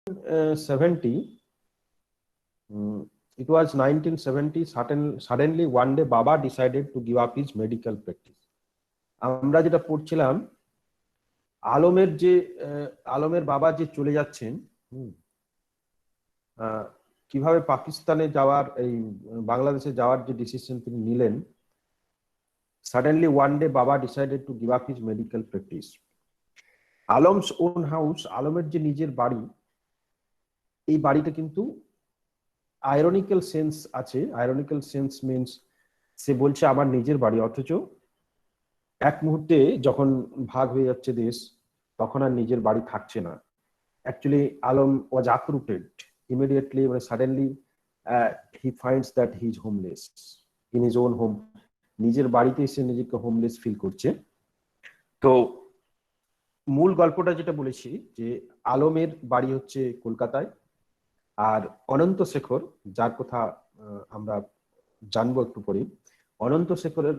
1970, it was 1970, suddenly one day Baba decided to give up his medical practice. আমরা যেটা পড়ছিলাম, আলমের বাবা যে চলে যাচ্ছেন, কিভাবে পাকিস্তানে যাওয়ার, এই বাংলাদেশে যাওয়ার যে ডিসিশন তিনি নিলেন, suddenly one day Baba decided to give up his medical practice. Alam's own house, আলমের যে নিজের বাড়ি, এই বাড়িটা কিন্তু আইরনিক্যাল সেন্স আছে। আইরনিক্যাল সেন্স মিনস সে বলছে আমার নিজের বাড়ি, অথচ এক মুহূর্তে যখন ভাগ হয়ে যাচ্ছে দেশ, তখন আর নিজের বাড়ি থাকছে না। অ্যাকচুয়ালি আলম ওয়াজ uprooted immediately, মানে suddenly he finds that he is homeless in his own home. নিজের বাড়িতে এসে নিজেকে হোমলেস ফিল করছে। তো মূল গল্পটা যেটা বলেছি, যে আলমের বাড়ি হচ্ছে কলকাতায়, আর অনন্ত শেখর, যার কথা আমরা জানবো একটু পরে, অনন্ত শেখরের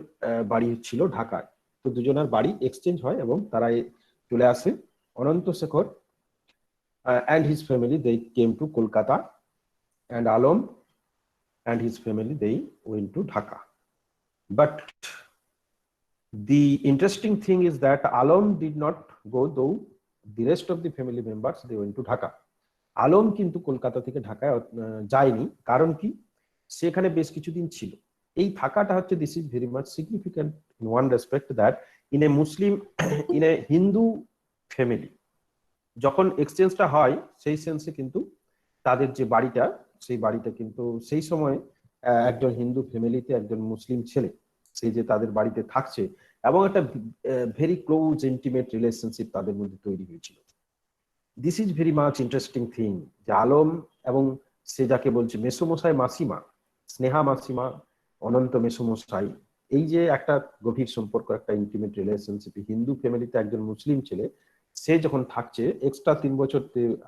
বাড়ি ছিল ঢাকায়। তো দুজনের বাড়ি এক্সচেঞ্জ হয় এবং তারা চলে আসে। অনন্ত Shekhar and his family, they came to Kolkata, and Alam and his family, they went to Dhaka. But the interesting thing is that Alam did not go, though the rest of the family members, they went to Dhaka. Alam কিন্তু কলকাতা থেকে ঢাকায় যায়নি। কারণ কি? সেখানে বেশ কিছুদিন ছিল। এই থাকাটা হচ্ছে, this is very much significant in one respect, that in a Muslim, in a Hindu family যখন এক্সচেঞ্জটা হয়, সেই সেন্সে কিন্তু তাদের যে বাড়িটা, সেই বাড়িটা কিন্তু সেই সময় একজন হিন্দু ফ্যামিলিতে একজন মুসলিম ছেলে, সেই যে তাদের বাড়িতে থাকছে, এবং একটা ভেরি ক্লোজ ইন্টিমেট রিলেশনশিপ তাদের মধ্যে তৈরি হয়েছিল। This is very much interesting thing, যে আলম এবং সে যাকে বলছে মেসোমশাই মাসিমা, স্নেহা মাসিমা, অনন্ত মেসোমশাই, এই যে একটা গভীর সম্পর্ক, একটা ইন্টিমেট রিলেশনশিপ, হিন্দু ফ্যামিলিতে একজন মুসলিম ছেলে, সে যখন থাকছে, এক্সট্রা 3 বছর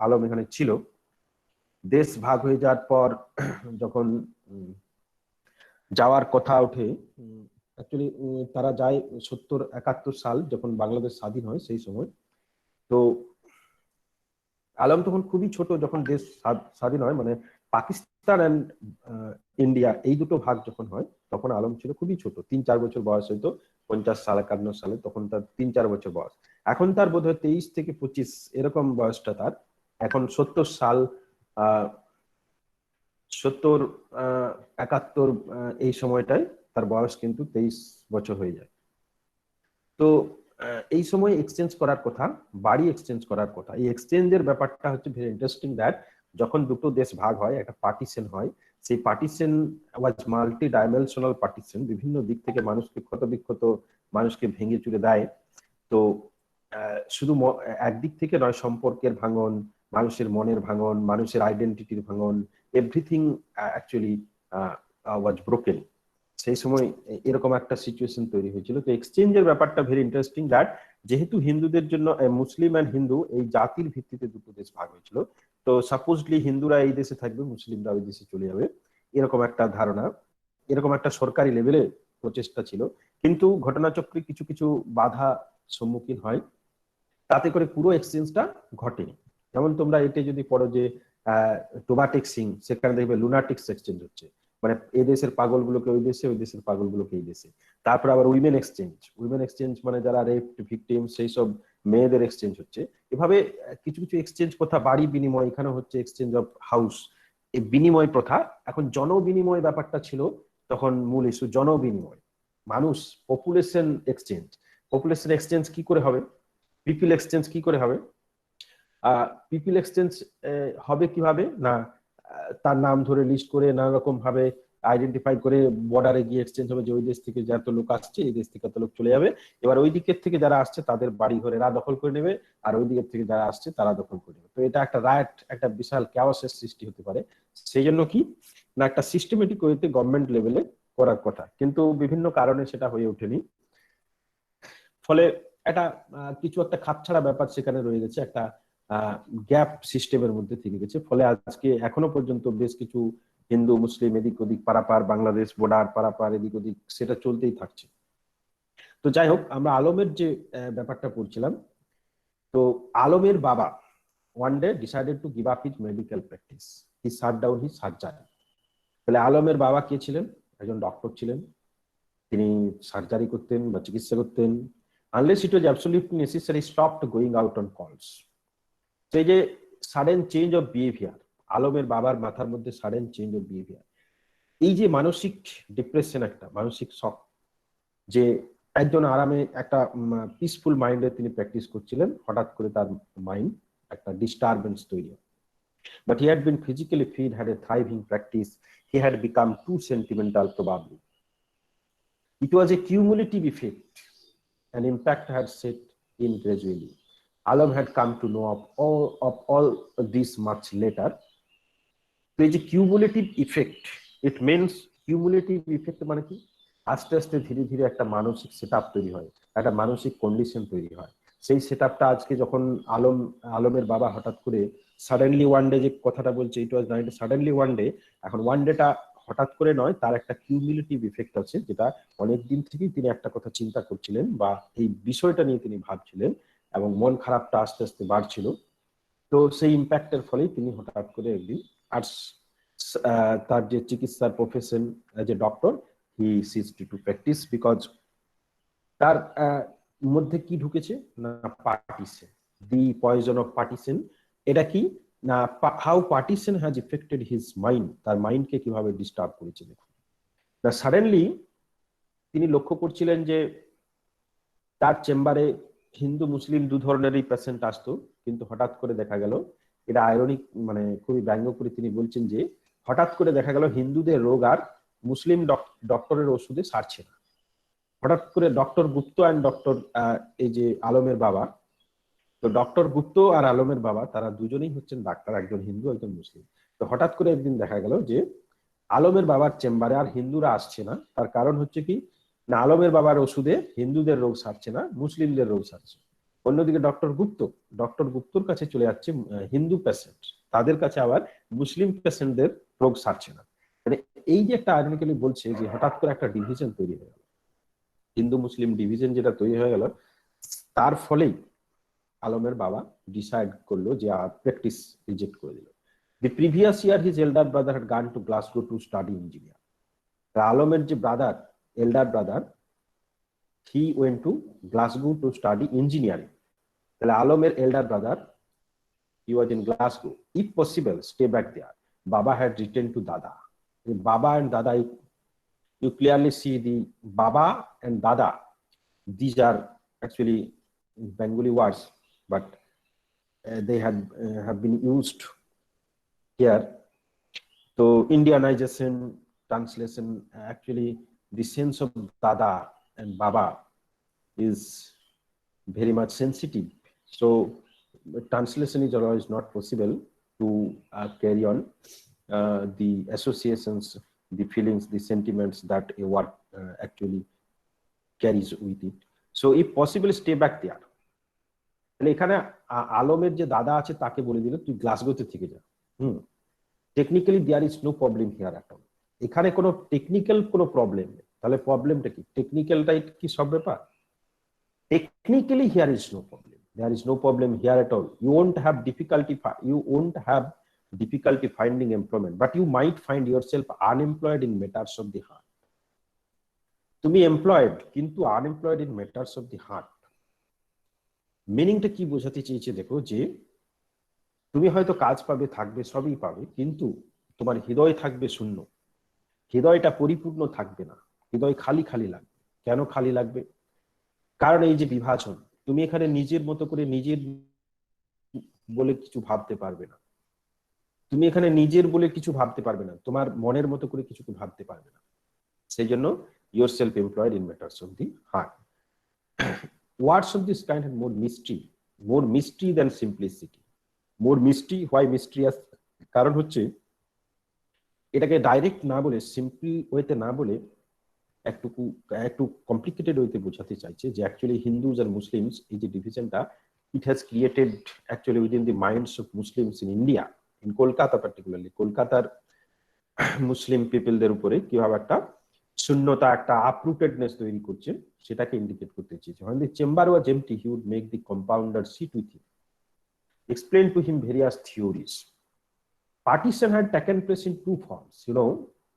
আলম এখানে ছিল। দেশ ভাগ হয়ে যাওয়ার পর যখন যাওয়ার কথা ওঠে, অ্যাকচুয়ালি তারা যায় 70-71 সাল, যখন বাংলাদেশ স্বাধীন হয় সেই সময়। তো আলম তখন খুবই ছোট যখন দেশ স্বাধীন হয়, মানে পাকিস্তান অ্যান্ড ইন্ডিয়া এই দুটো ভাগ যখন হয়, তখন আলম ছিল খুবই ছোট, 3-4 বছর বয়স, হয়তো 50 সালে 51 সালে, তখন তার 3-4 বছর বয়স। এখন তার বোধ হয় 23 থেকে 25 এরকম বয়সটা তার। এখন 70 সাল, 70-71 এই সময়টায় তার বয়স কিন্তু 23 বছর হয়ে যায়। তো এই সময় এক্সচেঞ্জ করার কথা, বাড়ি এক্সচেঞ্জ করার কথা। এই এক্সচেঞ্জের ব্যাপারটা হচ্ছে ভেরি ইন্টারেস্টিং, দ্যাট যখন দুটো দেশ ভাগ হয়, একটা পার্টিশন হয়, সেই পার্টিশন ওয়াজ মাল্টি ডাইমেনশনাল পার্টিশন, বিভিন্ন দিক থেকে মানুষকে ক্ষত বিক্ষত, মানুষকে ভেঙে চুরে দেয়। তো শুধু একদিক থেকে নয়, সম্পর্কের ভাঙন, মানুষের মনের ভাঙন, মানুষের আইডেন্টিটির ভাঙন, এভরিথিং অ্যাকচুয়ালি ওয়াজ ব্রোকেন। সেই সময় এরকম একটা সিচুয়েশন তৈরি হয়েছিল। তো এক্সচেঞ্জের ব্যাপারটা ভেরি ইন্টারেস্টিং, দ্যাট যেহেতু হিন্দুদের জন্য, মুসলিম অ্যান্ড হিন্দু এই জাতির ভিত্তিতে দুটো দেশ ভাগ হয়েছিল, তো সাপোজলি হিন্দুরা এই দেশে থাকবে, মুসলিমরা ওই দেশে চলে যাবে, এরকম একটা ধারণা, এরকম একটা সরকারি লেভেলে প্রচেষ্টা ছিল। কিন্তু ঘটনাচক্রে কিছু কিছু বাধা সম্মুখীন হয়, তাতে করে পুরো এক্সচেঞ্জটা ঘটেনি। যেমন তোমরা এটা যদি পড়ো, যে টোবাটেক্সিং, সেখানে দেখবে লুনাটিক্স এক্সচেঞ্জ হচ্ছে, মানে এই দেশের পাগলগুলোকে ওই দেশে, ওই দেশের পাগলগুলোকে এই দেশে। তারপর আবার উইমেন এক্সচেঞ্জ, মানে যারা রেপড ভিকটিম, সেই সব মেয়েদের এক্সচেঞ্জ হচ্ছে। এভাবে কিছু কিছু এক্সচেঞ্জ প্রথা, বাড়ি বিনিময়, এখানে হচ্ছে এক্সচেঞ্জ অফ হাউস, এই বিনিময় প্রথা। এখন জনবিনিময় ব্যাপারটা ছিল তখন মূল ইস্যু, জনবিনিময়, মানুষ, পপুলেশন এক্সচেঞ্জ কি করে হবে, পিপল এক্সচেঞ্জ কি করে হবে? পিপল এক্সচেঞ্জ হবে কিভাবে না, তার নাম ধরে লিস্ট করে নানা রকম ভাবে আইডেন্টিফাই করে বর্ডারে গিয়ে এক্সচেঞ্জ হবে, যে ওই দেশ থেকে যত লোক আসছে, এই দেশ থেকে এত লোক চলে যাবে। এবার ওই দিকের থেকে যারা আসছে তাদের বাড়ি ঘরে এরা দখল করে নেবে, আর ওই দিকের থেকে যারা আসছে তারা দখল করে নেবে। তো এটা একটা রায়ট, একটা বিশাল ক্যাওসের সৃষ্টি হতে পারে। সেই জন্য কি না, একটা সিস্টেমেটিক ওয়েতে গভর্নমেন্ট লেভেলে করার কথা, কিন্তু বিভিন্ন কারণে সেটা হয়ে ওঠেনি। ফলে একটা কিছু একটা খাপছাড়া ব্যাপার সেখানে রয়ে গেছে, একটা গ্যাপ সিস্টেমের মধ্যে থেকে গেছে। ফলে আজকে এখনো পর্যন্ত বেশ কিছু হিন্দু মুসলিম এদিক ওদিক পারাপার, বাংলাদেশ বর্ডার পারাপার, এদিক ওদিক সেটা চলতেই থাকছে। তো যাই হোক, আমরা আলমের যে ব্যাপারটা পড়ছিলাম, তো আলমের বাবা, one day decided to give up his medical practice. He shut down his surgery. তাহলে আলমের বাবা কে ছিলেন? একজন ডক্টর ছিলেন। তিনি সার্জারি করতেন বা চিকিৎসা করতেন। Unless it was absolutely necessary, stopped going out on calls. তো এই যে সাডেন চেঞ্জ অফ বিহেভিয়ার, আলমের বাবার মাথার মধ্যে সাডেন চেঞ্জ অফ বিহেভিয়ার, এই যে মানসিক ডিপ্রেশন, একটা মানসিক শক, যে একজন আরামে একটা পিসফুল মাইন্ডে তিনি প্র্যাকটিস করছিলেন, হঠাৎ করে তার মাইন্ড একটা ডিস্টারবেন্স তৈরি হয়। But he had been physically fit, had a thriving practice. He had become too sentimental, probably. It was a cumulative effect. An impact had set in gradually. Alam had come to know of all this much later. There is a cumulative effect. It means cumulative effect মানে কি? আস্তে আস্তে ধীরে ধীরে একটা মানসিক setup তৈরি হয়, একটা মানসিক কন্ডিশন তৈরি হয়। সেই সেটআপটা আজকে যখন আলমের বাবা হঠাৎ করে সাডেনলি ওয়ান ডে, যে কথাটা বলছে, it was not suddenly one day, এখন ওয়ান ডেটা হঠাৎ করে নয়, তার একটা কিউমুলেটিভ ইফেক্ট আছে, যেটা অনেক দিন থেকেই তিনি একটা কথা চিন্তা করছিলেন বা এই বিষয়টা নিয়ে তিনি ভাবছিলেন এবং মন খারাপটা আস্তে আস্তে বাড়ছিল। তো সেই ইম্প্যাক্টের ফলেই তিনি হঠাৎ করে একদিন আর তার যে চিকিৎসার profession as a doctor, he ceased to practice because তার মধ্যে কি ঢুকেছে না, partition, the poison of partition. এটা কি না, how partition has affected his mind, তার মাইন্ডকে কিভাবে ডিস্টার্ব করেছে। দেখুন না, সাডেনলি তিনি লক্ষ্য করছিলেন যে তার চেম্বারে হিন্দু মুসলিম দু ধরনেরই পেশেন্ট আসতো, কিন্তু হঠাৎ করে দেখা গেল, এটা আয়রনিক, মানে খুবই ব্যঙ্গ করে তিনি বলছেন যে হঠাৎ করে দেখা গেল হিন্দুদের রোগ আর মুসলিম ডক্টরের ওষুধে সারছে না। হঠাৎ করে ডক্টর গুপ্ত অ্যান্ড ডক্টর, এই যে আলমের বাবা, তো ডক্টর গুপ্ত আর আলমের বাবা তারা দুজনেই হচ্ছেন ডাক্তার, একজন হিন্দু একজন মুসলিম। তো হঠাৎ করে একদিন দেখা গেল যে আলমের বাবার চেম্বারে আর হিন্দুরা আসছে না। তার কারণ হচ্ছে কি না, আলমের বাবার ওষুধে হিন্দুদের রোগ সারছে না, মুসলিমদের রোগ সারছে। অন্যদিকে ডক্টর গুপ্তর কাছে চলে যাচ্ছে হিন্দু পেশেন্ট, তাদের কাছে আবার মুসলিম পেশেন্টদের রোগ সারছে না। মানে এই যে একটা আইরনিক্যালি বলছে যে হঠাৎ করে একটা ডিভিশন তৈরি হয়ে গেল, হিন্দু মুসলিম ডিভিশন যেটা তৈরি হয়ে গেল, তার ফলেই আলমের বাবা ডিসাইড করলো যে প্র্যাকটিস রিজেক্ট করে দিল। The previous year, his elder brother had gone to Glasgow to study engineer. আলমের যে elder brother, he went to Glasgow to study engineering. তাহলে আলমের elder brother, he was in Glasgow. If possible, stay back there. Baba had written to Dada. The Baba and Dada, you clearly see the Baba and Dada. These are actually Bengali words, but they have been used here. So Indianization, translation, actually the sense of Dada and Baba is very much sensitive. So translation is always not possible to carry on the associations, the feelings, the sentiments that a word actually carries with it. So if possible, stay back there. এখানে আলমের যে দাদা আছে তাকে বলে দিল তুই গ্লাসগোতে থেকে যা। Technically there is no problem here at all. এখানে কোনো টেকনিক্যাল কোনো প্রবলেম নেই। তাহলে প্রবলেমটা কি? টেকনিক্যালটাই কি সব ব্যাপার? Technically here is no problem, there is no problem here at all. You won't have difficulty finding employment, but you might find yourself unemployed in matters of the heart. তুমি employed কিন্তু unemployed in matters of the heart. মিনিংটা কি বোঝাতে চেয়েছে দেখো, যে তুমি হয়তো কাজ পাবে, থাকবে, সবই পাবে, কিন্তু তোমার হৃদয় থাকবে শূন্য, হৃদয়টা পরিপূর্ণ থাকবে না, হৃদয় খালি খালি লাগবে। কেন খালি লাগবে? কারণ এই যে বিভাজন, তুমি এখানে নিজের মতো করে নিজের বলে কিছু ভাবতে পারবে না, তুমি এখানে নিজের বলে কিছু ভাবতে পারবে না, তোমার মনের মতো করে কিছু ভাবতে পারবে না। সেই জন্য your self employed in matters of the heart. Words of this kind have more mystery than simplicity. More mystery, why mysterious? কারণ হচ্ছে এটাকে ডাইরেক্ট না বলে, সিম্পল ওয়েতে না বলে, একটু কমপ্লিকেটেড ওয়েতে বোঝাতে চাইছে যে অ্যাকচুয়ালি হিন্দুজ আর মুসলিমস, এই যে ডিভিশনটা, it has created actually within the minds of Muslims in India, in Kolkata particularly. কলকাতার মুসলিম পিপলদের উপরে কিভাবে একটা শূন্যতা, একটা আপরুটেডনেস তৈরি করছে, সেটাকে ইন্ডিকেট করতে চেয়েছে। When the chamber was empty, he would make the compounder sit with him. explained to him various theories. Partition had taken place in two forms,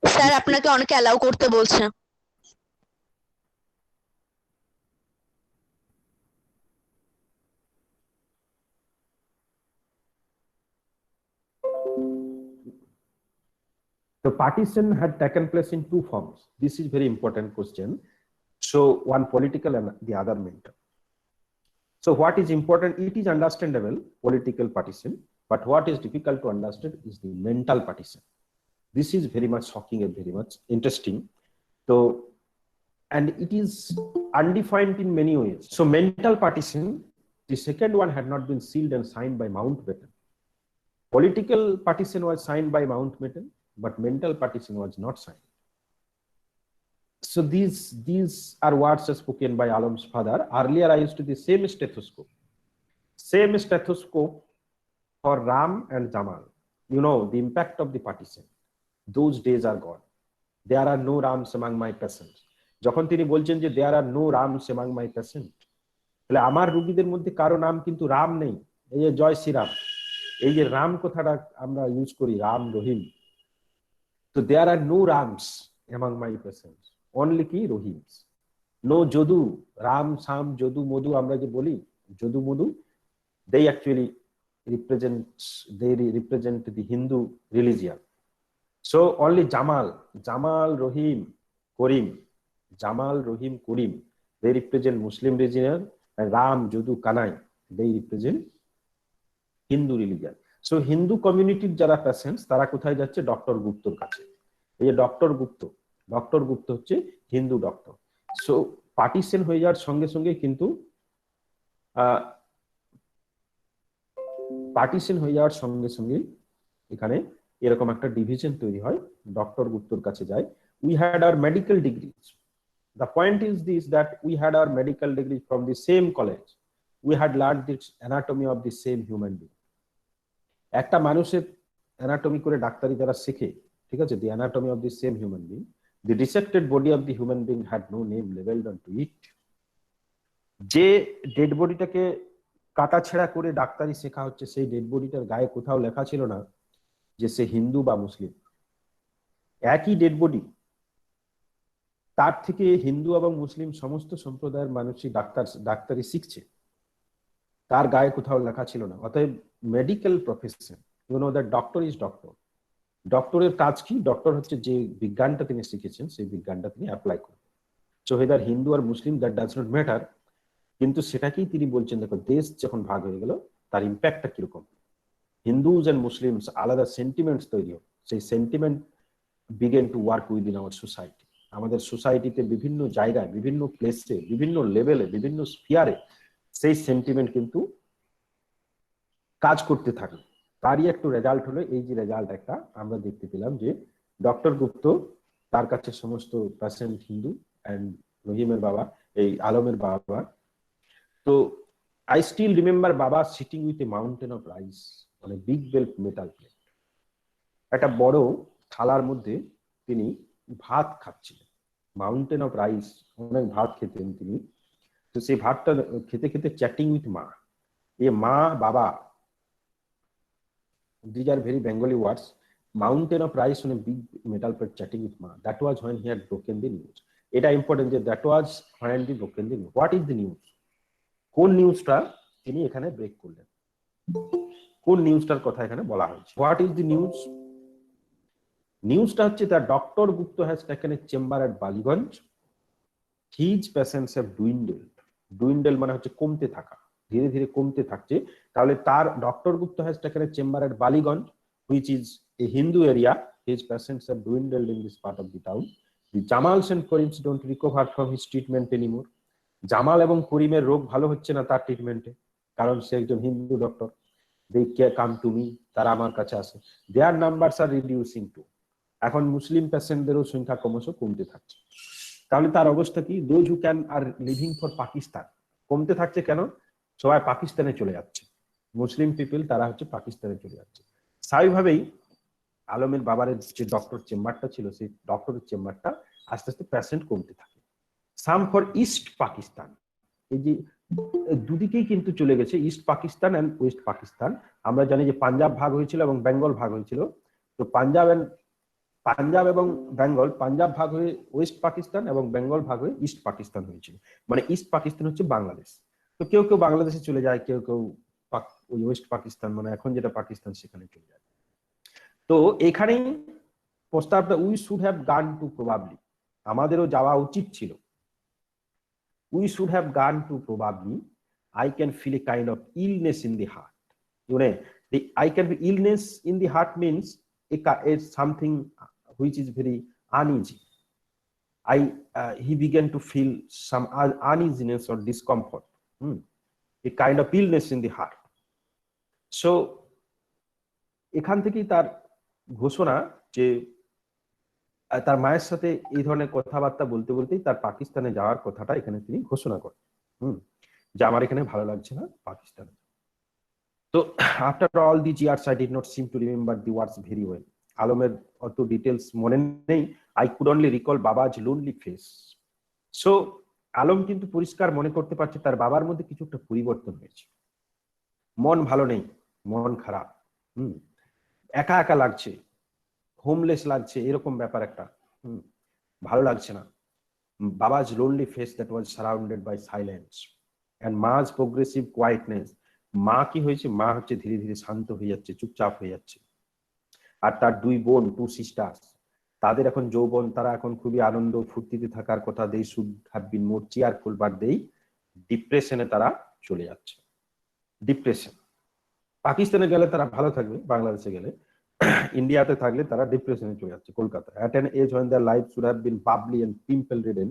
sir আপনাকে অনেকে অ্যালাউ করতে বলছে। The partition had taken place in two forms. This is very important question. So one political and the other mental. So what is important? It is understandable, political partition, but what is difficult to understand is the mental partition. This is very much shocking and very much interesting. So, and it is undefined in many ways. So mental partition, the second one had not been sealed and signed by Mountbatten. Political partition was signed by Mountbatten, but mental partition was not signed. So these are words spoken by Alam's father. Earlier I used to the same stethoscope for Ram and Jamal. The impact of the partition. Those days are gone. There are no Rams among my patients. যখন তিনি বলছেন যে there are no Rams among my patients, তাহলে আমার রোগীদের মধ্যে কারো নাম কিন্তু রাম নেই। এই যে জয় শ্রীরাম, এই যে রাম কথাটা আমরা ইউজ করি, রাম রহিম, তো there are no Rams among my patients, only কি রহিমস। নো যদু, রাম শাম যদু মধু আমরা যে বলি যদু মধু, they actually represent the Hindu religion. So only Jamal, Rahim, Karim, Jamal, Rahim, Karim, they represent Muslim religion, and Ram, Jadu, Kanai, they represent Hindu religion. So Hindu community যারা patients তারা কোথায় যাচ্ছে? Doctor গুপ্তর কাছে। এই যে doctor গুপ্ত হচ্ছে Hindu doctor. So partition হয়ে যাওয়ার সঙ্গে সঙ্গে কিন্তু এখানে এরকম একটা ডিভিশন তৈরি হয়, ডক্টর গুপ্তর কাছে যায়। We had our medical degrees. The point is this that we had our medical degree from the same college, we had learn this anatomy of the same human being. একটা মানুষের anatomy করে ডাক্তারি যারা শেখে, ঠিক আছে, the anatomy of the same human being, the dissected body of the human being had no name labelled on to it. যে dead বডিটাকে কাটা ছেঁড়া করে ডাক্তারি শেখা হচ্ছে, সেই ডেড বডিটার গায়ে কোথাও লেখা ছিল না যে সে হিন্দু বা মুসলিম। একই ডেড বডি, তার থেকে হিন্দু এবং মুসলিম সমস্ত সম্প্রদায়ের মানুষই ডাক্তারি শিখছে, তার গায়ে কোথাও লেখা ছিল না। অতএব medical profession, that doctor is doctor. ডক্টরের কাজ কি? ডক্টর হচ্ছে যে বিজ্ঞানটা তিনি শিখেছেন সেই বিজ্ঞানটা তিনি অ্যাপ্লাই করেন। So whether Hindu or Muslim, that does not matter. কিন্তু সেটাকেই তিনি বলছেন, দেখো দেশ যখন ভাগ হয়ে গেল তার ইম্প্যাক্টটা কিরকম। হিন্দুজ এন্ড মুসলিমস আলাদা সেন্টিমেন্টস তৈরি হয়, সেই sentiment began to work within our society. আমাদের সোসাইটিতে বিভিন্ন জায়গায়, বিভিন্ন প্লেসে, বিভিন্ন লেভেলে, বিভিন্ন স্ফিয়ারে সেই সেন্টিমেন্ট কিন্তু কাজ করতে থাকে। তারই একটু রেজাল্ট হলো এই যে রেজাল্ট একটা আমরা দেখতে পেলাম যে ডক্টর গুপ্ত, তার কাছে সমস্ত পেশেন্ট হিন্দু, অ্যান্ড রহিমের বাবা, এই আলমের বাবা। তো I still remember Baba sitting with a mountain of rice on a big belt metal plate. একটা বড় থালার মধ্যে তিনি ভাত খাচ্ছিলেন, মাউন্টেন অফ রাইস, অনেক ভাত খেতেন তিনি। তো সেই ভাতটা খেতে খেতে চ্যাটিং উইথ মা, এ মা বাবা, these are very Bengali words. Mountain of rice on a big metal plate chatting with ma. That was when he had broken the news. এটা ইম্পর্টেন্ট যে that was when he broken the news. What is the news? কোন নিউজটা তিনি এখানে break করলেন, কোন নিউজটার কথা এখানে বলা হয়েছে? What is the news? নিউজটা হচ্ছে the doctor Gupta has taken a chamber at Ballygunge, his patients have dwindled. Dwindle মানে হচ্ছে কমতে থাকা, ধীরে ধীরে কমতে থাকছে। তাহলে তার doctor Gupta has taken a chamber at Ballygunge, which is a Hindu area, his patients have dwindled in this part of the town. The Jamals and Karims don't recover from his treatment anymore. Jamal এবং করিমের রোগ ভালো হচ্ছে না তার ট্রিটমেন্টে, কারণ সে একজন হিন্দু doctor. They come to me, তারা আমার কাছে আসে। Their numbers are reducing to. এখন মুসলিম পেশেন্টদেরও সংখ্যা ক্রমশ কমতে থাকছে। তাহলে তার অবস্থা কি? Those who can are living for Pakistan. কমতে থাকছে কেন? সবাই পাকিস্তানে চলে যাচ্ছে, মুসলিম পিপল তারা হচ্ছে পাকিস্তানে চলে যাচ্ছে। স্বাভাবিকভাবেই আলমের বাবার যে ডক্টর চেম্বারটা ছিল, সেই ডক্টরের চেম্বারটা আস্তে আস্তে পেশেন্ট কমতে থাকে। সাম ফর ইস্ট পাকিস্তান, এই যে দুদিকেই কিন্তু চলে গেছে, east Pakistan and west Pakistan. আমরা জানি যে পাঞ্জাব ভাগ হয়েছিল এবং বেঙ্গল ভাগ হয়েছিল। তো পাঞ্জাব এবং বেঙ্গল, পাঞ্জাব ভাগ হয়ে ওয়েস্ট পাকিস্তান এবং বেঙ্গল ভাগ হয়ে ইস্ট পাকিস্তান হয়েছিল। মানে ইস্ট পাকিস্তান হচ্ছে বাংলাদেশ। তো কেউ কেউ বাংলাদেশে চলে যায়, কেউ কেউ ওই ওয়েস্ট পাকিস্তান মানে এখন যেটা পাকিস্তান সেখানে চলে যায়। তো এখানেই প্রস্তাবটা, we should have gone to probably, আমাদেরও যাওয়া উচিত ছিল। We should have gone to probably, I can feel a kind of illness in the heart. You know, the I can feel illness in the heart means it's something which is very uneasy. He began to feel some uneasiness or discomfort, a kind of illness in the heart. So এখান থেকেই তার ঘোষণা যে তার মায়ের সাথে এই ধরনের কথাবার্তা বলতে বলতেই তার পাকিস্তানে যাওয়ার কথাটা এখানে তিনি ঘোষণা করেন, যে আমার এখানে ভালো লাগছে না পাকিস্তানে। তো after all the years I did not seem to remember the words very well. আলমের অত ডিটেলস মনে নেই। I could only recall Baba's lonely face. So Alam কিন্তু পরিষ্কার মনে করতে পারছে তার বাবার মধ্যে কিছু একটা পরিবর্তন হয়েছে। মন ভালো নেই, মন খারাপ, একা একা লাগছে, হোমলেস লাগছে, এরকম ব্যাপার একটা, ভালো লাগছে না। Baba's lonely face that was surrounded by silence and Ma's progressive quietness. মা কি হয়েছে, মা হচ্ছে ধীরে ধীরে শান্ত হয়ে যাচ্ছে, চুপচাপ হয়ে যাচ্ছে। আর তার দুই বোন, টু সিস্টার্স, তাদের এখন যৌবন, তারা এখন খুবই আনন্দ ফুর্তিতে থাকার কথা। They should have been more cheerful, but they ডিপ্রেশনে তারা চলে যাচ্ছে। ডিপ্রেশন। পাকিস্তানে গেলে তারা ভালো থাকবে, বাংলাদেশে গেলে, ইন্ডিয়াতে থাকলে তারা ডিপ্রেশনে চলে যাচ্ছে। Kolkata at an age when their life should have been bubbly and pimple ridden.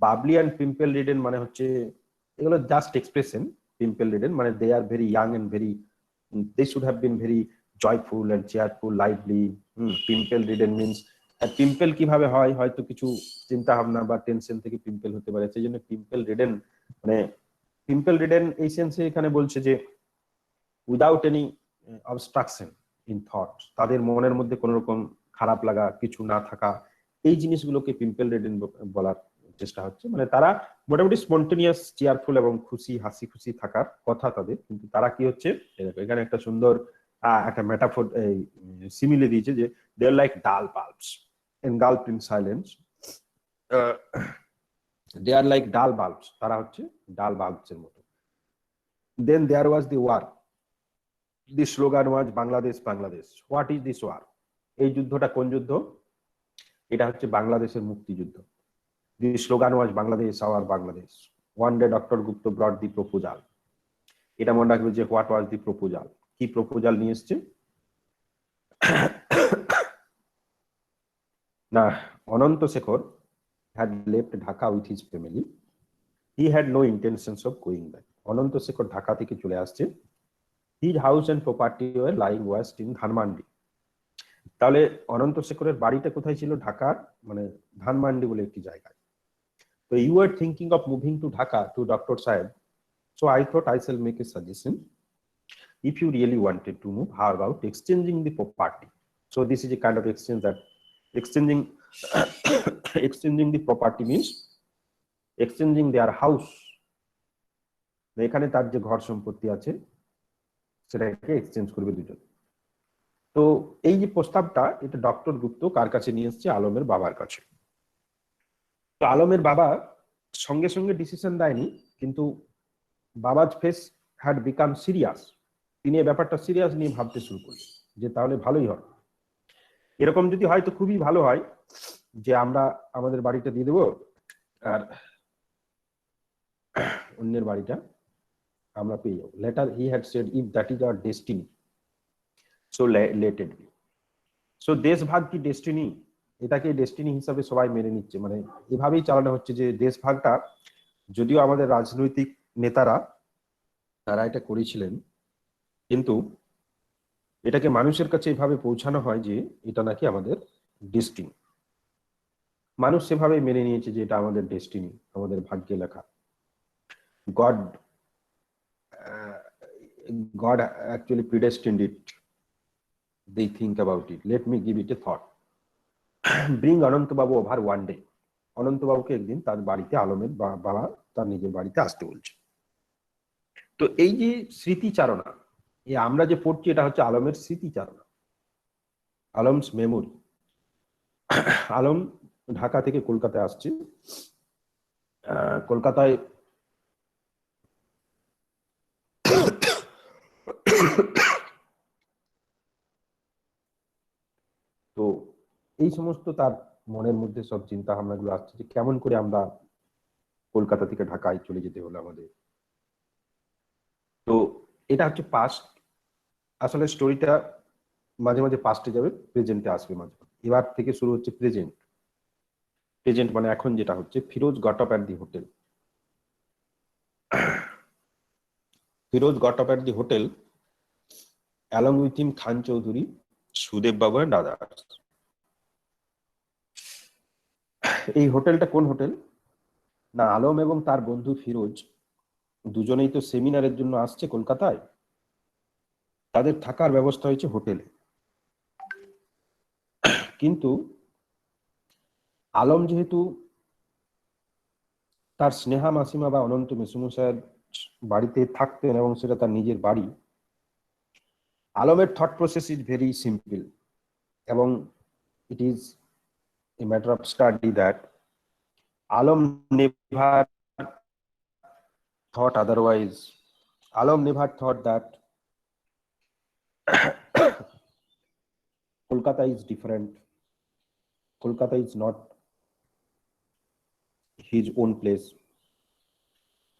Bubbly and pimple ridden মানে হচ্ছে, এগুলো জাস্ট এক্সপ্রেশন। পিম্পল রিডেন মানে they are very young and very, they should have been very joyful and cheerful, lively. Pimple ridden means, pimple কিভাবে হয়, হয়তো কিছু চিন্তা ভাবনা বা টেনশন থেকে পিম্পল হতে পারে, সেই জন্য পিম্পল রিডেন। মানে পিম্পল রিডেন এই সেন্সে এখানে বলছে যে without any obstruction in thought, তাদের মনের মধ্যে কোন রকম খারাপ লাগা কিছু না থাকা, এই জিনিসগুলোকে পিম্পল রিডেন বলার চেষ্টা হচ্ছে। মানে তারা মোটামুটি স্পন্টেনিয়াস, চেয়ারফুল এবং খুশি, হাসি খুশি থাকার কথা তাদের, কিন্তু তারা কি হচ্ছে, এখানে একটা সুন্দর একটা মেটাফোর সিমিলে দিয়েছে যে they are like dull bulbs engulfed in silence. They are like dull bulbs, তারা হচ্ছে ডাল বাল্বসের মতো। Then there was the war, the slogan was Bangladesh Bangladesh. What is this war? এই যুদ্ধটা কোন যুদ্ধ? এটা হচ্ছে বাংলাদেশের মুক্তিযুদ্ধ। The slogan was Bangladesh, our Bangladesh. One day Dr. Gupta brought the proposal. এটা মনে রাখবে যে what was the proposal, কি প্রপোজাল নিয়ে এসেছে না। অনন্ত Shekhar had left Dhaka with his family. He had no intentions of going back. অনন্ত শেখর ঢাকা থেকে চলে আসছে। His house and property were lying west in Dhanmondi. তাহলে অনন্ত শেখরের বাড়িটা কোথায় ছিল? ঢাকার মানে ধানমান্ডি বলে একটি জায়গায়। So you were thinking of moving to Dhaka to Dr. Saib. So I thought I shall make a suggestion. If you really wanted to move, how about exchanging the property? So this is a kind of exchange, that exchanging exchanging the property means exchanging their house. এখানে তার যে ঘর সম্পত্তি আছে সেটাকে exchange করবে দুজন। তো এই যে প্রস্তাবটা, এটা ডক্টর গুপ্ত কার কাছে নিয়ে এসেছে? আলমের বাবার কাছে। তো আলমের বাবা সঙ্গে সঙ্গে ডিসিশন দেয়নি, কিন্তু বাবাজ ফেস হ্যাড বিকাম সিরিয়াস। তিনি এই ব্যাপারটা সিরিয়াস নিয়ে ভাবতে শুরু করলেন যে তাহলে ভালোই হয়, এরকম যদি হয় তো খুবই ভালো হয়, যে আমরা আমাদের বাড়িটা দিয়ে দেবো আর অন্যের বাড়িটা আমরা পেয়ে যাবো। Later he had said, if that is our destiny, so let it be. So দেশভাগ কি ডেস্টিনি, এটাকে ডেস্টিনি হিসাবে সবাই মেনে নিচ্ছে। মানে এভাবেই চালানো হচ্ছে যে দেশভাগটা, যদিও আমাদের রাজনৈতিক নেতারা তারা এটা করেছিলেন, কিন্তু এটাকে মানুষের কাছে এভাবে পৌঁছানো হয় যে এটা নাকি আমাদের ডেস্টিনি। মানুষ সেভাবে মেনে নিয়েছে যে এটা আমাদের ডেস্টিনি, আমাদের ভাগ্যে লেখা। God actually predestined it. They think about it. Let me give it a thought. Bring Anant Babu over one day. অনন্তবাবুকে একদিন তার বাড়িতে আলমের বাবা তার নিজের বাড়িতে আসতে বলছে। তো এই যে স্মৃতিচারণা, এই আমরা যে পড়ছি এটা হচ্ছে আলমের স্মৃতিচারণা, আলমস মেমোরি। আলম ঢাকা থেকে কলকাতায় আসছে। কলকাতায় তো এই সমস্ত তার মনের মধ্যে সব চিন্তা ভাবনাগুলো আসছে যে কেমন করে আমরা কলকাতা থেকে ঢাকায় চলে যেতে হলো আমাদের। তো এটা হচ্ছে পাস্ট। আসলে স্টোরিটা মাঝে মাঝে পাস্টে যাবে, প্রেজেন্টে আসবে মাঝে মাঝে। এবার থেকে শুরু হচ্ছে প্রেজেন্ট। প্রেজেন্ট মানে এখন যেটা হচ্ছে, Firoz got up at the hotel. Firoz got up at the hotel along with him Khan Chowdhury, Sudeb Babu and others. এই হোটেলটা কোন হোটেল না, আলম এবং তার বন্ধু ফিরোজ দুজনেই তো সেমিনারের জন্য আসছে কলকাতায়। তাদের থাকার ব্যবস্থা হয়েছে হোটেলে। কিন্তু আলম যেহেতু তার স্নেহা মাসিমা বা অনন্ত মেসুমশায়ের বাড়িতে থাকতেন এবং সেটা তার নিজের বাড়ি, আলমের thought process is very simple এবং it is a matter of study that Alam never thought otherwise. Alam never thought that Kolkata is different. Kolkata is not his own place.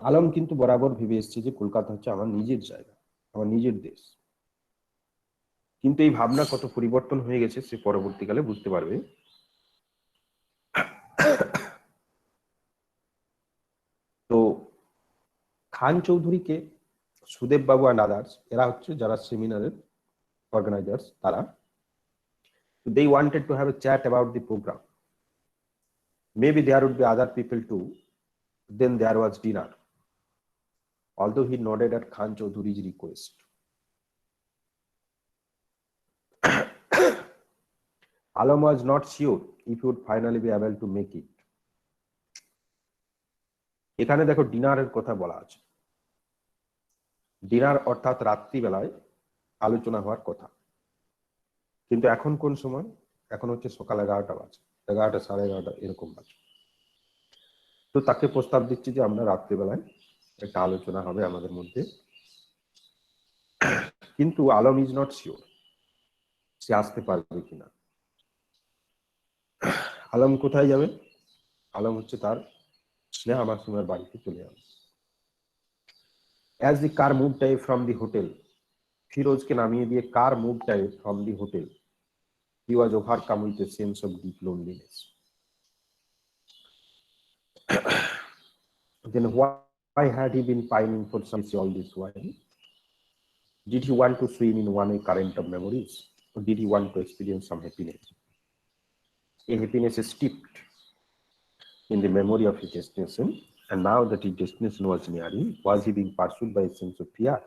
Alam কিন্তু বরাবর ভেবে এসেছে যে কলকাতা হচ্ছে আমার নিজের জায়গা, আমার নিজের দেশ। কিন্তু এই ভাবনা কত পরিবর্তন হয়ে গেছে সে পরবর্তীকালে বুঝতে পারবে। তো খান চৌধুরীকে, সুদেব বাবু অ্যান্ড আদার্স, এরা হচ্ছে যারা সেমিনারের অর্গানাইজার্স, তারা they wanted to have a chat about the programme. Maybe there would be other people too. Then there was dinner. Although he nodded at Khan Chaudhury's request. Alam was not sure if he would finally be able to make it. এখানে দেখো ডিনারের কথা বলা আছে। Dinner অর্থাৎ রাত্রিবেলায় আলোচনা হওয়ার কথা। কিন্তু এখন কোন সময়? এখন হচ্ছে সকাল 11টা বাজে, 11টা, 11:30 এরকম বাজে। তো তাকে প্রস্তাব দিচ্ছি যে আমরা রাত্রিবেলায় একটা আলোচনা হবে আমাদের মধ্যে। কিন্তু আলম ইজ নট শিওর সে আসতে পারবে কিনা। আলম কোথায় যাবে? আলম হচ্ছে তার স্নেহা মাসুমার বাড়িতে চলে যাবে। As the car moved away from the hotel, ফিরোজকে নামিয়ে দিয়ে কার moved away from the hotel, he was overcome with a sense of deep loneliness. Then why had he been pining for something all this while? Did he want to swim in one current of memories, or did he want to experience some happiness? A happiness is steeped in the memory of his destination, and now that his destination was nearing, was he being pursued by a sense of fear?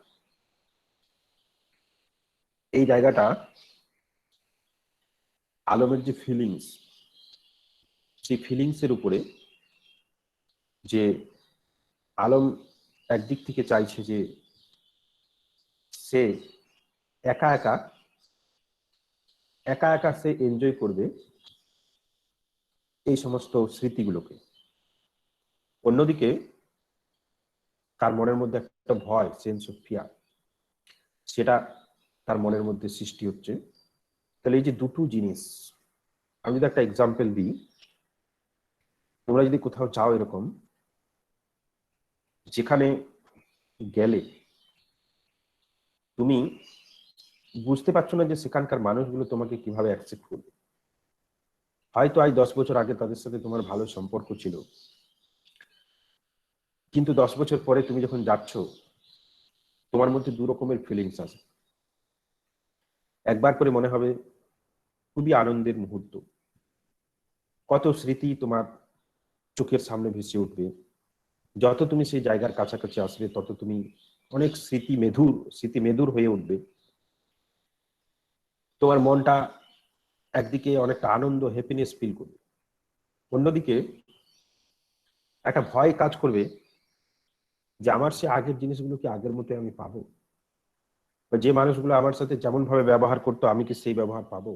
এই জায়গাটা আলমের যে feelings, সেই feelings এর উপরে, যে আলম একদিক থেকে চাইছে যে সে একা একা একা একা সে এনজয় করবে এই সমস্ত স্মৃতিগুলোকে। অন্যদিকে তার মনের মধ্যে একটা ভয়, সেন্স অফ ফিয়ার, সেটা তার মনের মধ্যে সৃষ্টি হচ্ছে। তাহলে এই যে দুটো জিনিস, আমি যদি একটা এক্সাম্পল দিই, তোমরা যদি কোথাও যাও এরকম, যেখানে গেলে তুমি বুঝতে পারছো না যে সেখানকার মানুষগুলো তোমাকে কিভাবে অ্যাকসেপ্ট করবে। হয়তো আজ 10 বছর আগে তাদের সাথে তোমার ভালো সম্পর্ক ছিল, কিন্তু 10 বছর পরে তুমি যখন যাচ্ছ তোমার মধ্যে দু রকমের ফিলিংস আছে। একবার করে মনে হবে খুবই আনন্দের মুহূর্ত, কত স্মৃতি তোমার চোখের সামনে ভেসে উঠবে। যত তুমি সেই জায়গার কাছাকাছি আসবে তত তুমি অনেক স্মৃতি মেদুর হয়ে উঠবে। তোমার মনটা একদিকে অনেকটা আনন্দ, হ্যাপিনেস ফিল করবে। অন্যদিকে একটা ভয় কাজ করবে যে আমার সে আগের জিনিসগুলো কি আগের মতো আমি পাবো, বা যে মানুষগুলো আমার সাথে যেমন ভাবে ব্যবহার করতো আমি কি সেই ব্যবহার পাবো।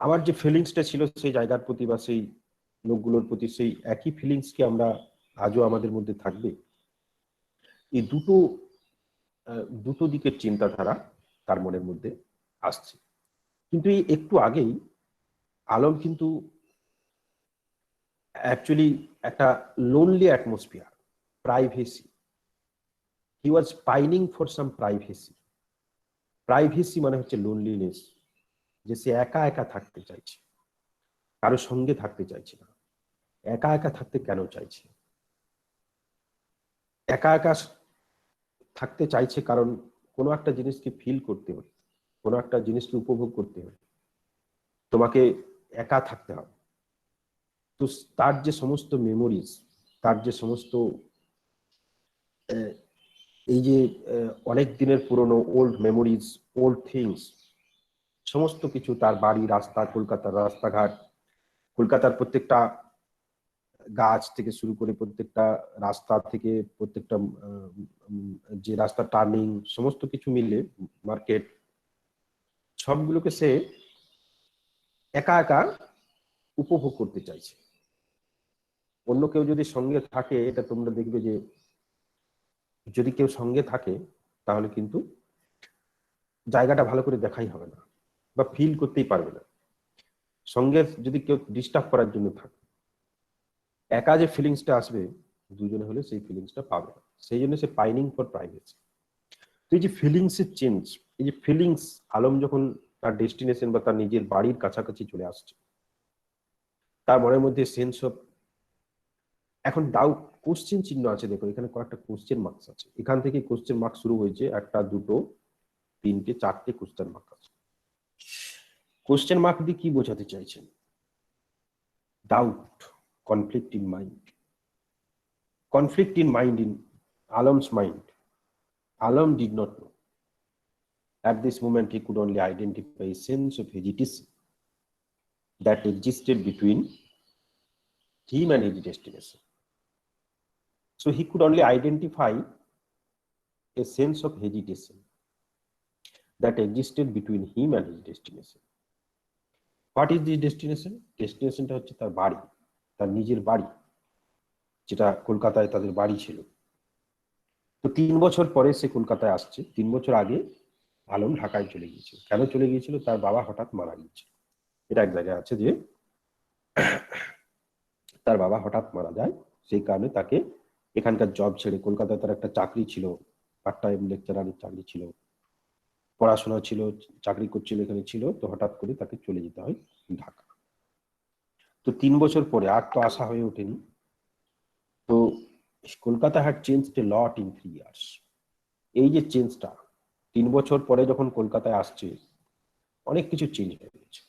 আমার যে ফিলিংসটা ছিল সেই জায়গার প্রতি বা সেই লোকগুলোর প্রতি, সেই একই ফিলিংস কি আমরা আজও আমাদের মধ্যে থাকবে। এই দুটো দিকের চিন্তাধারা তার মনের মধ্যে আসছে। কিন্তু এই একটু আগেই আলম কিন্তু অ্যাকচুয়ালি একটা lonely atmosphere, privacy, he was pining for some privacy. Privacy মানে হচ্ছে লোনলিনেস, যে সে একা একা থাকতে চাইছে, কারোর সঙ্গে থাকতে চাইছে না। একা একা থাকতে কেন চাইছে? একা একা থাকতে চাইছে কারণ কোনো একটা জিনিসকে ফিল করতে হলে, কোনো একটা জিনিসকে উপভোগ করতে হলে তোমাকে একা থাকতে হবে। তো তার যে সমস্ত মেমোরিজ, তার যে সমস্ত এই যে অনেক দিনের পুরনো ওল্ড মেমোরিজ, ওল্ড থিংস, সমস্ত কিছু, তার বাড়ি, রাস্তা, কলকাতার রাস্তাঘাট, কলকাতার প্রত্যেকটা গাছ থেকে শুরু করে প্রত্যেকটা রাস্তা থেকে প্রত্যেকটা যে রাস্তা টার্নিং, সমস্ত কিছু মিলে মার্কেট, সবগুলোকে সে একা একা উপভোগ করতে চাইছে। অন্য কেউ যদি সঙ্গে থাকে, এটা তোমরা দেখবে যে যদি কেউ সঙ্গে থাকে তাহলে কিন্তু জায়গাটা ভালো করে দেখাই হবে না বা ফিল করতেই পারবে না। সঙ্গে যদি কেউ ডিস্টার্ব করার জন্য থাকে, একা যে ফিলিংসটা আসবে দুজনে হলে সেই ফিলিংসটা পাবে না। সেই জন্য সে পাইনিং ফর প্রাইভেসি। তো এই যে ফিলিংস এর চেঞ্জ, এই যে ফিলিংস, আলম যখন তার ডেস্টিনেশন বা তার নিজের বাড়ির কাছাকাছি চলে আসছে, তার মনের মধ্যে সেন্স অফ, এখন ডাউট, কোশ্চেন চিহ্ন আছে। দেখো এখানে কয়েকটা কোশ্চেন মার্কস আছে, এখান থেকে কোশ্চেন মার্ক শুরু হয়েছে, একটা, দুটো, তিনটে, চারটে কোশ্চেন মার্ক আছে। কোশ্চেন মার্ক দিয়ে কি বোঝাতে চাইছেন? Doubt, conflict in mind, conflict in mind, in Alam's mind. Alam did not know. At this moment, he could only identify a sense of hesitation that existed between him and his destination. So he could only identify a sense of hesitation that existed between him and his destination. What is this destination? Destination টা হচ্ছে তার বাড়ি, তার নিজের বাড়ি, যেটা কলকাতায় তাদের বাড়ি ছিল। তো 3 বছর পরে সে কলকাতায় আসছে। 3 বছর আগে আলম ঢাকায় চলে গিয়েছিল। কেন চলে গিয়েছিল? তার বাবা হঠাৎ মারা গিয়েছিল। এটা এক জায়গায় আছে যে তার বাবা হঠাৎ মারা যায়, সেই কারণে তাকে এখানকার জব ছেড়ে, কলকাতায় তার একটা চাকরি ছিল, পার্ট টাইম লেকচারারের চাকরি ছিল, পড়াশোনা ছিল, চাকরি করছিল, এখানে ছিল, তো হঠাৎ করে তাকে চলে যেতে হয় ঢাকা। তো 3 বছর পরে আর তো আশা হয়ে ওঠেনি। তো Kolkata had changed A lot in 3 years. এই যে চেঞ্জটা 3 বছর পরে যখন কলকাতায় আসছে, অনেক কিছু চেঞ্জ হয়ে গেছে।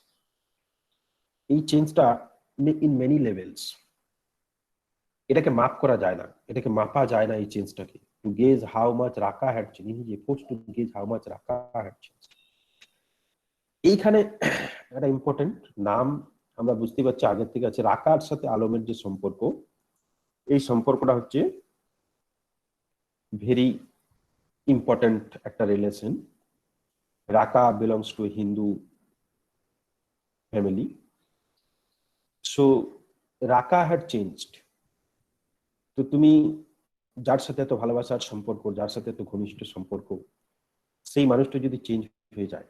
এই চেঞ্জটা ইন মেনি লেভেলস, এটাকে মাপ করা যায় না, এটাকে মাপা যায় না এই চেঞ্জটাকে। Two gauge how much Raka had change, he efforts to gauge how much Raka had change. এইখানে একটা ইম্পর্টেন্ট নাম আমরা বুঝতে পারছি আগের থেকে আছে, রাকার সাথে আলমের যে সম্পর্ক, এই সম্পর্কটা হচ্ছে ভেরি ইম্পর্টেন্ট একটা রিলেশন। রাকা belongs to Hindu family, so রাকা হ্যাড চেঞ্জড। তো তুমি যার সাথে এত ভালোবাসার সম্পর্ক, যার সাথে এত ঘনিষ্ঠ সম্পর্ক, সেই মানুষটা যদি চেঞ্জ হয়ে যায়,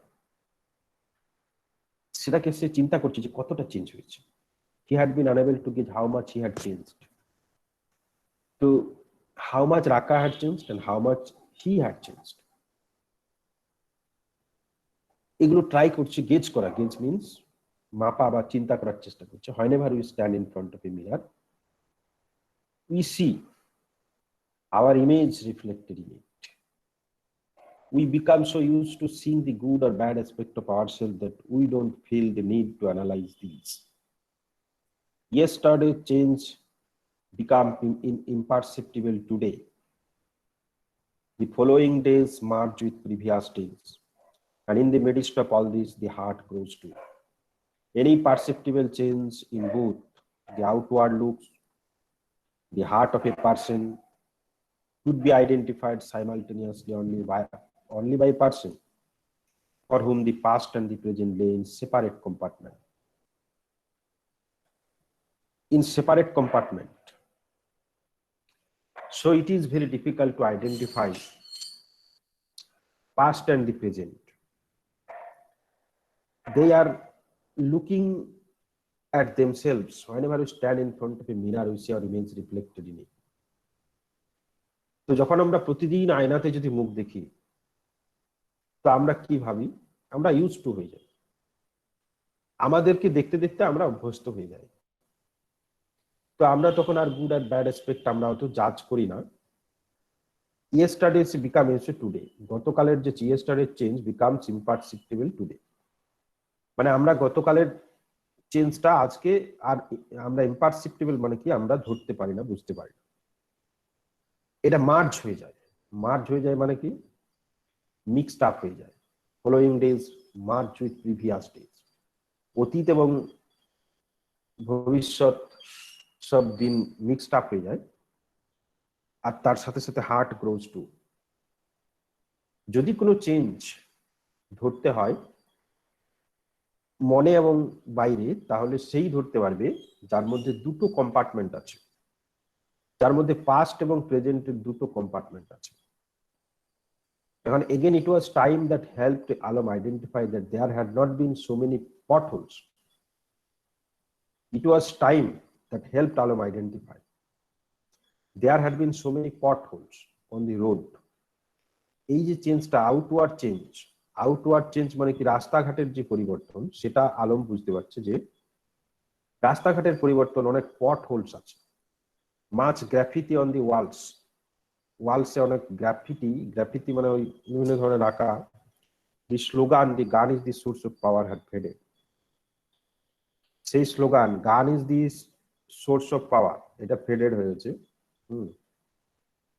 সেটাকে সে চিন্তা করছে যে কতটা চেঞ্জ হয়েছে। He had been unable to gauge how much he had changed. তো how much Raka had changed and how much he had changed, এগুলো ট্রাই করছে গেজ করা। গেজ মিনস মাপা বা চিন্তা করার চেষ্টা করছে। whenever we stand in front of a mirror, we see our image reflected in it. We become so used to seeing the good or bad aspect of ourselves that we don't feel the need to analyze these. Yesterday change become imperceptible today. The following days merge with previous days, and in the midst of all this, the heart grows too. Any perceptible change in both the outward looks The heart of a person could be identified simultaneously only by a person for whom the past and the present lay in separate compartment. In separate compartment. So it is very difficult to identify past and the present. They are looking at themselves. Whenever we stand in front of a mirror, we see our image reflected in it. তো যখন আমরা প্রতিদিন আয়নাতে যদি মুখ দেখি, তো আমরা কি ভাবি? আমরা ইউজড টু হয়ে যাই। আমাদেরকে দেখতে দেখতে আমরা অভ্যস্ত হয়ে যাই। তো আমরা তখন আর গুড আর ব্যাড অ্যাসপেক্ট আমরা অত জাজ করি না। ইয়েস্টারডেজ বিকাম টুডে। গতকালের যে ইয়েস্টারডেজ চেঞ্জ বিকামস ইমপারসেপ্টিবল টুডে। মানে আমরা গতকালের চেঞ্জটা আজকে আর আমরা ইমপারসেপ্টিবল মানে কি আমরা ধরতে পারি না, বুঝতে পারি না। এটা মার্জ হয়ে যায়। মার্জ হয়ে যায় মানে কি মিক্সড আপ হয়ে যায়। Following days merge with previous days. অতীত এবং ভবিষ্যৎ সব দিন মিক্সড আপ হয়ে যায়। আর তার সাথে সাথে হার্ট গ্রোজ টু। যদি কোনো চেঞ্জ ধরতে হয় মনে এবং বাইরে, তাহলে সেই ধরতে পারবে যার মধ্যে দুটো কম্পার্টমেন্ট আছে, যার মধ্যে পাস্ট এবং প্রেজেন্টের দুটো কম্পার্টমেন্ট আছে। এখন again it was time that helped Alam identify that there had not been so many potholes. It was time that helped Alam identify there had been so many potholes on the road. এই যে চেঞ্জটা outward change মানে কি রাস্তাঘাটের যে পরিবর্তন, সেটা আলম বুঝতে পারছে যে রাস্তাঘাটের পরিবর্তন, অনেক পট হোলস আছে। মাছ গ্রাফিতি অন দি ওয়ালসে অনেক গ্রাফিতি মানে ওই বিভিন্ন ধরনের আঁকা। দি স্লোগান দি গান is the source of power had faded. সেই স্লোগান গান is the source of power, এটা ফেডেড হয়েছে।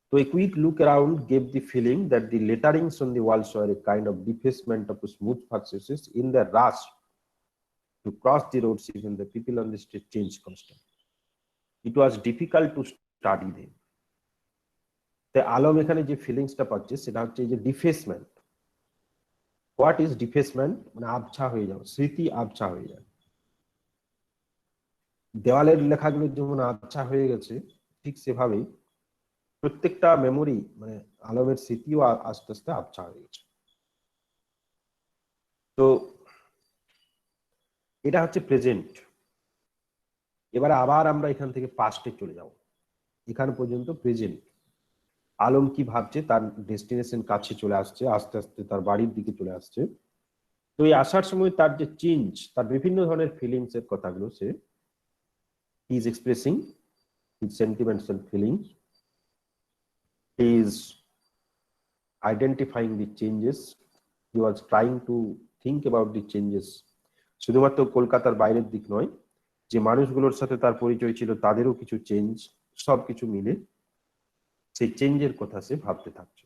So a quick look around gave the feeling that the letterings on the walls were a kind of defacement of smooth surfaces. In the rush to cross the roads, even the people on the street changed constantly. It was difficult to study them. The Alam এখানে যে ফিলিংসটা পাচ্ছে সেটা হচ্ছে যে ডিফেসমেন্ট। What is ডিফেসমেন্ট? মানে আবছা হয়ে যাও, স্মৃতি আবছা হয়ে যায়। দেওয়ালের লেখাগুলো যেমন আবছা হয়ে গেছে, ঠিক সেভাবেই প্রত্যেকটা মেমোরি মানে আলমের স্মৃতিও আস্তে আস্তে আবছা হয়ে গেছে। তো এটা হচ্ছে প্রেজেন্ট। এবারে আবার আমরা এখান থেকে পাস্টে চলে যাব। এখান পর্যন্ত প্রেজেন্ট। আলম কি ভাবছে, তার ডেস্টিনেশন কাছে চলে আসছে, আস্তে আস্তে তার বাড়ির দিকে চলে আসছে। তো এই আসার সময় তার যে চেঞ্জ, তার বিভিন্ন ধরনের ফিলিংস এর কথাগুলো সে is expressing his sentiments and feelings. He is identifying the changes. He was trying to think about the changes. শুধুমাত্র কলকাতার বাইরের দিক নয়, যে মানুষগুলোর সাথে তার পরিচয় ছিল তাদেরও কিছু চেঞ্জ, সবকিছু মিলে সেই চেঞ্জের কথা সে ভাবতে থাকছে।